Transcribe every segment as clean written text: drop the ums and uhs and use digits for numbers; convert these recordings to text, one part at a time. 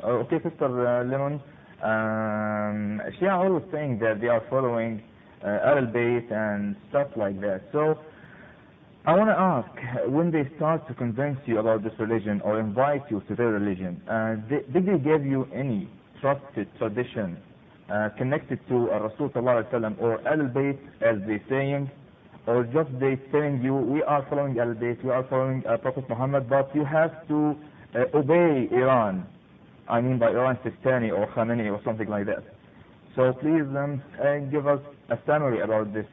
Okay, Sister Lemon. Shia always saying that they are following al-Beyt and stuff like that. So I want to ask, when they start to convince you about this religion or invite you to their religion, did they give you any trusted tradition connected to Rasul Sallallahu Alaihi Wasallam or al-Beyt as they saying, or just they telling you we are following al-Beyt, we are following Prophet Muhammad, but you have to obey Iran? I mean by Iran, Sistani or Khamenei or something like that. So please give us a summary about this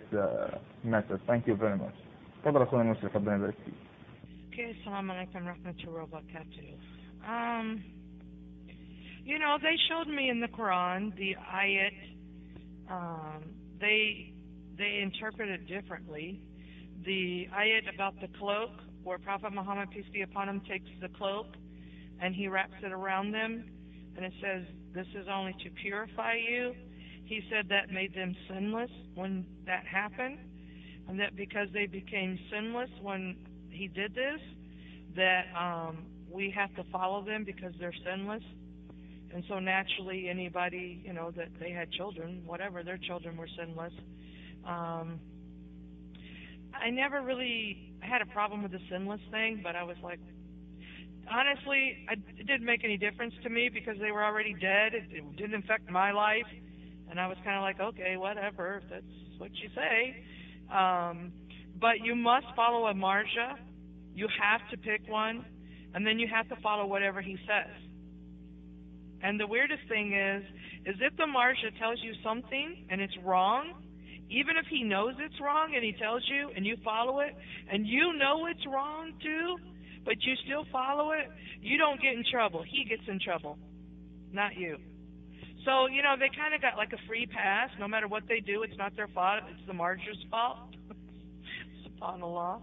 matter. Thank you very much. تفضل اخونا المشرف ربنا يبارك فيك. Okay, assalamu alaikum rahmatullahi wa barakatuh. You know, they showed me in the Quran the ayat. They interpret it differently. The ayat about the cloak, where Prophet Muhammad, peace be upon him, takes the cloak and he wraps it around them, and it says, "This is only to purify you." He said that made them sinless when that happened. And that because they became sinless when he did this, that we have to follow them because they're sinless. And so naturally anybody, you know, that they had children, whatever, their children were sinless. I never really had a problem with the sinless thing, but I was like, honestly, it didn't make any difference to me because they were already dead. It didn't affect my life. And I was kind of like, okay, whatever, if that's what you say. But you must follow a marja. You have to pick one, and then you have to follow whatever he says. And the weirdest thing is if the marja tells you something and it's wrong, even if he knows it's wrong and he tells you and you follow it, and you know it's wrong too, but you still follow it, you don't get in trouble. He gets in trouble, not you. So, you know, they kind of got like a free pass. No matter what they do, it's not their fault. It's the marja's fault. SubhanAllah.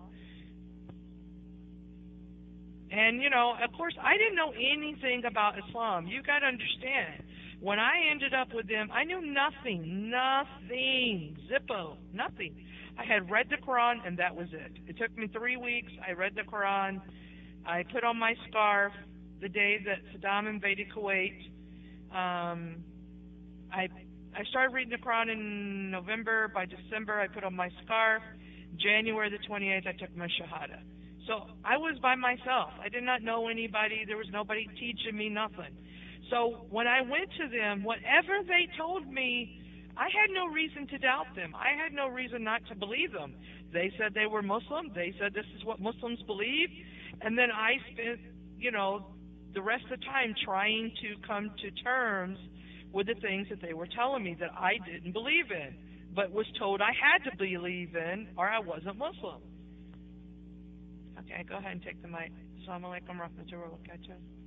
And, you know, of course, I didn't know anything about Islam. You got to understand. When I ended up with them, I knew nothing. Zippo. Nothing. I had read the Quran, and that was it. It took me 3 weeks. I read the Quran. I put on my scarf the day that Saddam invaded Kuwait. I started reading the Quran in November. By December, I put on my scarf. January the 28th, I took my Shahada. So I was by myself. I did not know anybody. There was nobody teaching me nothing. So when I went to them, whatever they told me, I had no reason to doubt them. I had no reason not to believe them. They said they were Muslim. They said this is what Muslims believe. And then I spent, you know, the rest of the time trying to come to terms with the things that they were telling me that I didn't believe in, but was told I had to believe in, or I wasn't Muslim. Okay, go ahead and take the mic. Assalamu alaikum warahmatullahi wabarakatuh.